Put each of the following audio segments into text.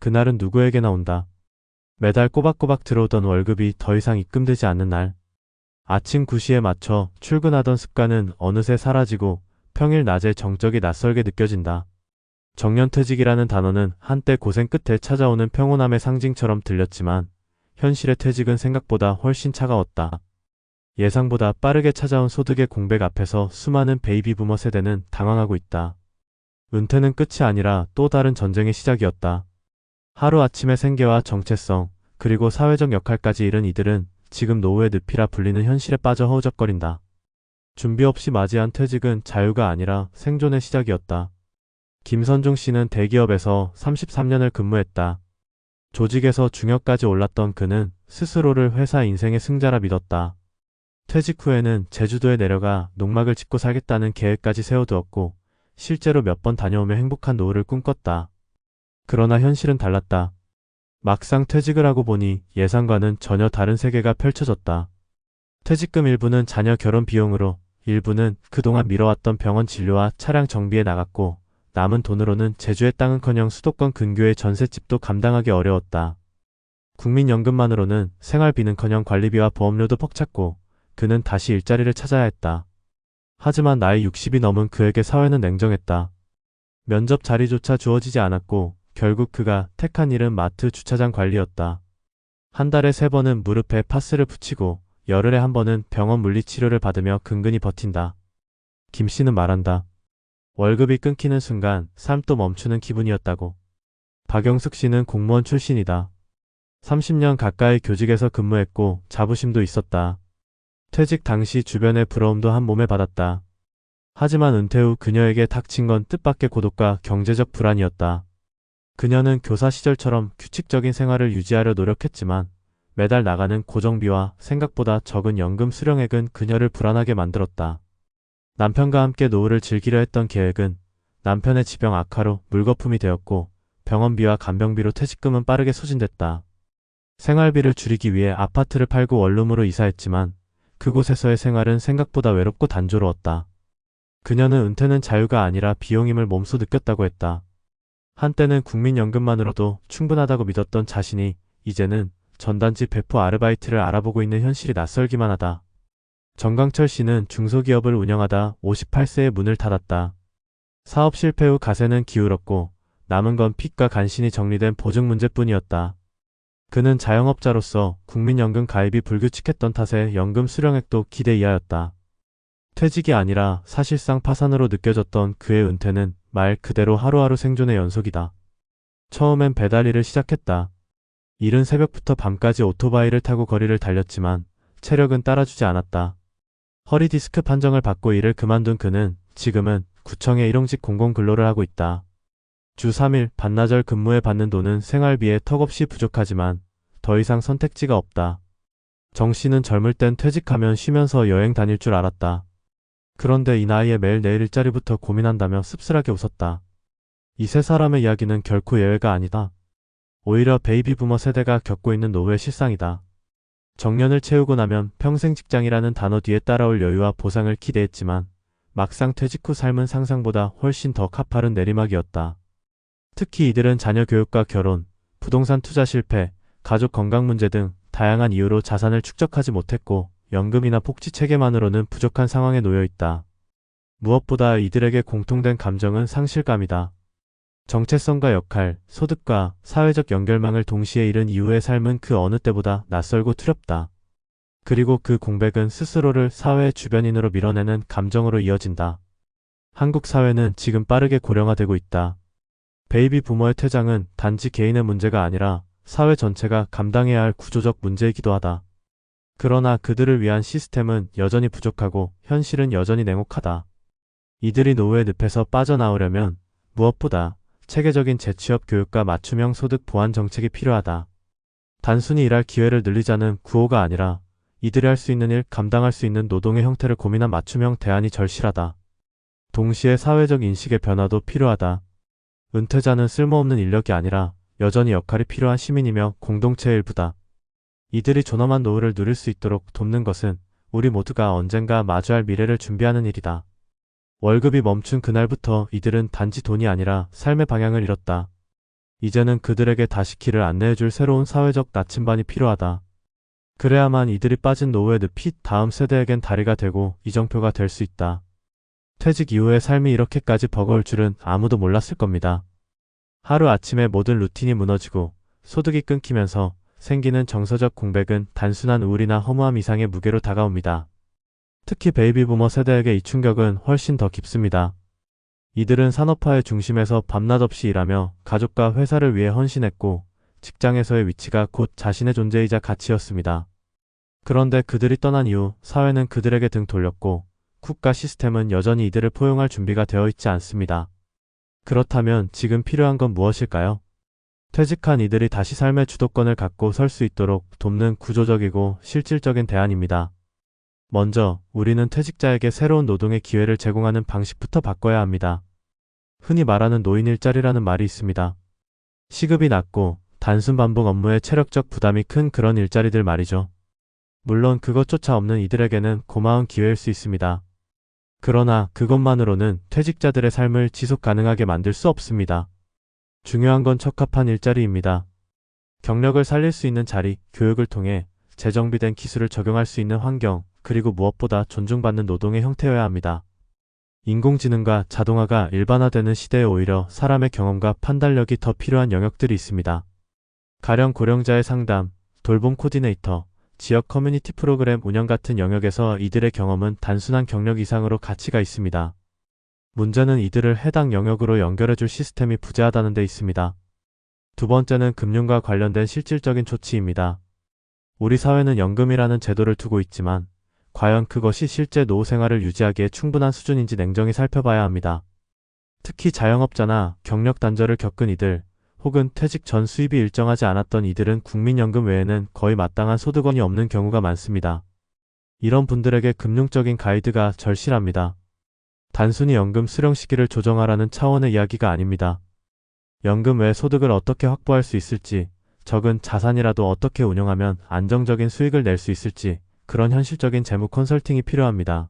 그날은 누구에게나 온다. 매달 꼬박꼬박 들어오던 월급이 더 이상 입금되지 않는 날. 아침 9시에 맞춰 출근하던 습관은 어느새 사라지고 평일 낮에 정적이 낯설게 느껴진다. 정년퇴직이라는 단어는 한때 고생 끝에 찾아오는 평온함의 상징처럼 들렸지만 현실의 퇴직은 생각보다 훨씬 차가웠다. 예상보다 빠르게 찾아온 소득의 공백 앞에서 수많은 베이비 부머 세대는 당황하고 있다. 은퇴는 끝이 아니라 또 다른 전쟁의 시작이었다. 하루아침에 생계와 정체성, 그리고 사회적 역할까지 잃은 이들은 지금 노후의 늪이라 불리는 현실에 빠져 허우적거린다. 준비 없이 맞이한 퇴직은 자유가 아니라 생존의 시작이었다. 김선중 씨는 대기업에서 33년을 근무했다. 조직에서 중역까지 올랐던 그는 스스로를 회사 인생의 승자라 믿었다. 퇴직 후에는 제주도에 내려가 농막을 짓고 살겠다는 계획까지 세워두었고 실제로 몇 번 다녀오며 행복한 노후를 꿈꿨다. 그러나 현실은 달랐다. 막상 퇴직을 하고 보니 예상과는 전혀 다른 세계가 펼쳐졌다. 퇴직금 일부는 자녀 결혼 비용으로, 일부는 그동안 미뤄왔던 병원 진료와 차량 정비에 나갔고 남은 돈으로는 제주의 땅은커녕 수도권 근교의 전셋집도 감당하기 어려웠다. 국민연금만으로는 생활비는커녕 관리비와 보험료도 벅찼고 그는 다시 일자리를 찾아야 했다. 하지만 나이 60이 넘은 그에게 사회는 냉정했다. 면접 자리조차 주어지지 않았고 결국 그가 택한 일은 마트 주차장 관리였다. 한 달에 3번은 무릎에 파스를 붙이고 열흘에 1번은 병원 물리치료를 받으며 근근히 버틴다. 김 씨는 말한다. 월급이 끊기는 순간 삶도 멈추는 기분이었다고. 박영숙 씨는 공무원 출신이다. 30년 가까이 교직에서 근무했고 자부심도 있었다. 퇴직 당시 주변의 부러움도 한 몸에 받았다. 하지만 은퇴 후 그녀에게 닥친 건 뜻밖의 고독과 경제적 불안이었다. 그녀는 교사 시절처럼 규칙적인 생활을 유지하려 노력했지만 매달 나가는 고정비와 생각보다 적은 연금 수령액은 그녀를 불안하게 만들었다. 남편과 함께 노후를 즐기려 했던 계획은 남편의 지병 악화로 물거품이 되었고 병원비와 간병비로 퇴직금은 빠르게 소진됐다. 생활비를 줄이기 위해 아파트를 팔고 원룸으로 이사했지만 그곳에서의 생활은 생각보다 외롭고 단조로웠다. 그녀는 은퇴는 자유가 아니라 비용임을 몸소 느꼈다고 했다. 한때는 국민연금만으로도 충분하다고 믿었던 자신이 이제는 전단지 배포 아르바이트를 알아보고 있는 현실이 낯설기만 하다. 정강철 씨는 중소기업을 운영하다 58세에 문을 닫았다. 사업 실패 후 가세는 기울었고 남은 건 빚과 간신히 정리된 보증 문제뿐이었다. 그는 자영업자로서 국민연금 가입이 불규칙했던 탓에 연금 수령액도 기대 이하였다. 퇴직이 아니라 사실상 파산으로 느껴졌던 그의 은퇴는 말 그대로 하루하루 생존의 연속이다. 처음엔 배달 일을 시작했다. 이른 새벽부터 밤까지 오토바이를 타고 거리를 달렸지만 체력은 따라주지 않았다. 허리 디스크 판정을 받고 일을 그만둔 그는 지금은 구청의 일용직 공공근로를 하고 있다. 주 3일 반나절 근무에 받는 돈은 생활비에 턱없이 부족하지만 더 이상 선택지가 없다. 정 씨는 젊을 땐 퇴직하면 쉬면서 여행 다닐 줄 알았다. 그런데 이 나이에 매일 내일 일자리부터 고민한다며 씁쓸하게 웃었다. 이 세 사람의 이야기는 결코 예외가 아니다. 오히려 베이비 부머 세대가 겪고 있는 노후의 실상이다. 정년을 채우고 나면 평생 직장이라는 단어 뒤에 따라올 여유와 보상을 기대했지만 막상 퇴직 후 삶은 상상보다 훨씬 더 가파른 내리막이었다. 특히 이들은 자녀 교육과 결혼, 부동산 투자 실패, 가족 건강 문제 등 다양한 이유로 자산을 축적하지 못했고 연금이나 복지 체계만으로는 부족한 상황에 놓여 있다. 무엇보다 이들에게 공통된 감정은 상실감이다. 정체성과 역할, 소득과 사회적 연결망을 동시에 잃은 이후의 삶은 그 어느 때보다 낯설고 두렵다. 그리고 그 공백은 스스로를 사회의 주변인으로 밀어내는 감정으로 이어진다. 한국 사회는 지금 빠르게 고령화되고 있다. 베이비 부머의 퇴장은 단지 개인의 문제가 아니라 사회 전체가 감당해야 할 구조적 문제이기도 하다. 그러나 그들을 위한 시스템은 여전히 부족하고 현실은 여전히 냉혹하다. 이들이 노후의 늪에서 빠져나오려면 무엇보다 체계적인 재취업 교육과 맞춤형 소득 보완 정책이 필요하다. 단순히 일할 기회를 늘리자는 구호가 아니라 이들이 할 수 있는 일, 감당할 수 있는 노동의 형태를 고민한 맞춤형 대안이 절실하다. 동시에 사회적 인식의 변화도 필요하다. 은퇴자는 쓸모없는 인력이 아니라 여전히 역할이 필요한 시민이며 공동체의 일부다. 이들이 존엄한 노후를 누릴 수 있도록 돕는 것은 우리 모두가 언젠가 마주할 미래를 준비하는 일이다. 월급이 멈춘 그날부터 이들은 단지 돈이 아니라 삶의 방향을 잃었다. 이제는 그들에게 다시 길을 안내해줄 새로운 사회적 나침반이 필요하다. 그래야만 이들이 빠진 노후의 늪이 다음 세대에겐 다리가 되고 이정표가 될 수 있다. 퇴직 이후의 삶이 이렇게까지 버거울 줄은 아무도 몰랐을 겁니다. 하루아침에 모든 루틴이 무너지고 소득이 끊기면서 생기는 정서적 공백은 단순한 우울이나 허무함 이상의 무게로 다가옵니다. 특히 베이비 부머 세대에게 이 충격은 훨씬 더 깊습니다. 이들은 산업화의 중심에서 밤낮 없이 일하며 가족과 회사를 위해 헌신했고 직장에서의 위치가 곧 자신의 존재이자 가치였습니다. 그런데 그들이 떠난 이후 사회는 그들에게 등 돌렸고 국가 시스템은 여전히 이들을 포용할 준비가 되어 있지 않습니다. 그렇다면 지금 필요한 건 무엇일까요? 퇴직한 이들이 다시 삶의 주도권을 갖고 설 수 있도록 돕는 구조적이고 실질적인 대안입니다. 먼저 우리는 퇴직자에게 새로운 노동의 기회를 제공하는 방식부터 바꿔야 합니다. 흔히 말하는 노인 일자리라는 말이 있습니다. 시급이 낮고 단순 반복 업무에 체력적 부담이 큰 그런 일자리들 말이죠. 물론 그것조차 없는 이들에게는 고마운 기회일 수 있습니다. 그러나 그것만으로는 퇴직자들의 삶을 지속 가능하게 만들 수 없습니다. 중요한 건 적합한 일자리입니다. 경력을 살릴 수 있는 자리, 교육을 통해 재정비된 기술을 적용할 수 있는 환경, 그리고 무엇보다 존중받는 노동의 형태여야 합니다. 인공지능과 자동화가 일반화되는 시대에 오히려 사람의 경험과 판단력이 더 필요한 영역들이 있습니다. 가령 고령자의 상담, 돌봄 코디네이터, 지역 커뮤니티 프로그램 운영 같은 영역에서 이들의 경험은 단순한 경력 이상으로 가치가 있습니다. 문제는 이들을 해당 영역으로 연결해줄 시스템이 부재하다는 데 있습니다. 두 번째는 금융과 관련된 실질적인 조치입니다. 우리 사회는 연금이라는 제도를 두고 있지만 과연 그것이 실제 노후 생활을 유지하기에 충분한 수준인지 냉정히 살펴봐야 합니다. 특히 자영업자나 경력 단절을 겪은 이들, 혹은 퇴직 전 수입이 일정하지 않았던 이들은 국민연금 외에는 거의 마땅한 소득원이 없는 경우가 많습니다. 이런 분들에게 금융적인 가이드가 절실합니다. 단순히 연금 수령 시기를 조정하라는 차원의 이야기가 아닙니다. 연금 외 소득을 어떻게 확보할 수 있을지, 적은 자산이라도 어떻게 운용하면 안정적인 수익을 낼 수 있을지, 그런 현실적인 재무 컨설팅이 필요합니다.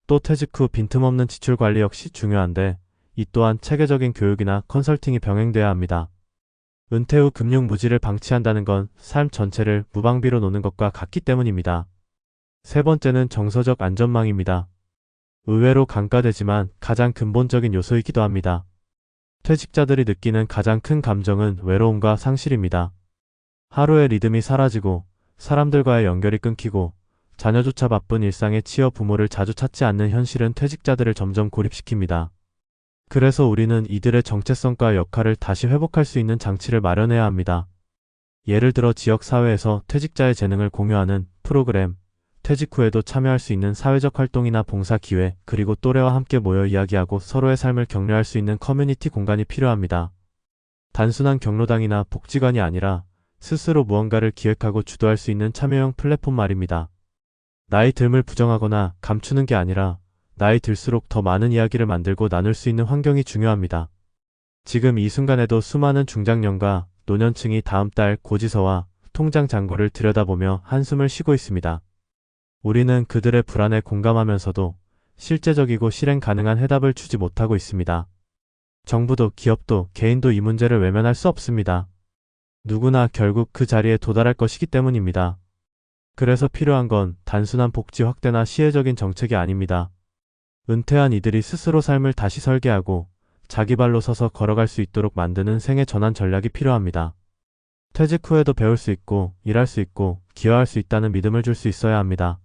또 퇴직 후 빈틈없는 지출 관리 역시 중요한데 이 또한 체계적인 교육이나 컨설팅이 병행돼야 합니다. 은퇴 후 금융 무지를 방치한다는 건 삶 전체를 무방비로 노는 것과 같기 때문입니다. 세 번째는 정서적 안전망입니다. 의외로 간과되지만 가장 근본적인 요소이기도 합니다. 퇴직자들이 느끼는 가장 큰 감정은 외로움과 상실입니다. 하루의 리듬이 사라지고 사람들과의 연결이 끊기고 자녀조차 바쁜 일상에 치여 부모를 자주 찾지 않는 현실은 퇴직자들을 점점 고립시킵니다. 그래서 우리는 이들의 정체성과 역할을 다시 회복할 수 있는 장치를 마련해야 합니다. 예를 들어 지역사회에서 퇴직자의 재능을 공유하는 프로그램, 퇴직 후에도 참여할 수 있는 사회적 활동이나 봉사 기회, 그리고 또래와 함께 모여 이야기하고 서로의 삶을 격려할 수 있는 커뮤니티 공간이 필요합니다. 단순한 경로당이나 복지관이 아니라 스스로 무언가를 기획하고 주도할 수 있는 참여형 플랫폼 말입니다. 나이 듦을 부정하거나 감추는 게 아니라 나이 들수록 더 많은 이야기를 만들고 나눌 수 있는 환경이 중요합니다. 지금 이 순간에도 수많은 중장년과 노년층이 다음 달 고지서와 통장 잔고를 들여다보며 한숨을 쉬고 있습니다. 우리는 그들의 불안에 공감하면서도 실제적이고 실행 가능한 해답을 주지 못하고 있습니다. 정부도 기업도 개인도 이 문제를 외면할 수 없습니다. 누구나 결국 그 자리에 도달할 것이기 때문입니다. 그래서 필요한 건 단순한 복지 확대나 시혜적인 정책이 아닙니다. 은퇴한 이들이 스스로 삶을 다시 설계하고 자기 발로 서서 걸어갈 수 있도록 만드는 생애 전환 전략이 필요합니다. 퇴직 후에도 배울 수 있고 일할 수 있고 기여할 수 있다는 믿음을 줄 수 있어야 합니다.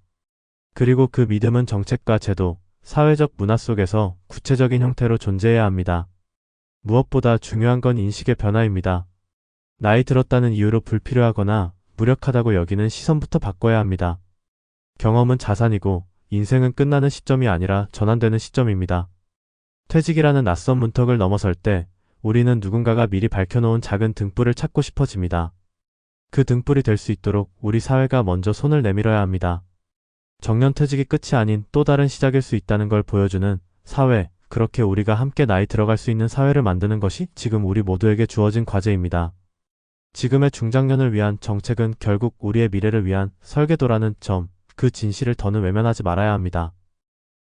그리고 그 믿음은 정책과 제도, 사회적 문화 속에서 구체적인 형태로 존재해야 합니다. 무엇보다 중요한 건 인식의 변화입니다. 나이 들었다는 이유로 불필요하거나 무력하다고 여기는 시선부터 바꿔야 합니다. 경험은 자산이고 인생은 끝나는 시점이 아니라 전환되는 시점입니다. 퇴직이라는 낯선 문턱을 넘어설 때 우리는 누군가가 미리 밝혀놓은 작은 등불을 찾고 싶어집니다. 그 등불이 될 수 있도록 우리 사회가 먼저 손을 내밀어야 합니다. 정년퇴직이 끝이 아닌 또 다른 시작일 수 있다는 걸 보여주는 사회, 그렇게 우리가 함께 나이 들어갈 수 있는 사회를 만드는 것이 지금 우리 모두에게 주어진 과제입니다. 지금의 중장년을 위한 정책은 결국 우리의 미래를 위한 설계도라는 점, 그 진실을 더는 외면하지 말아야 합니다.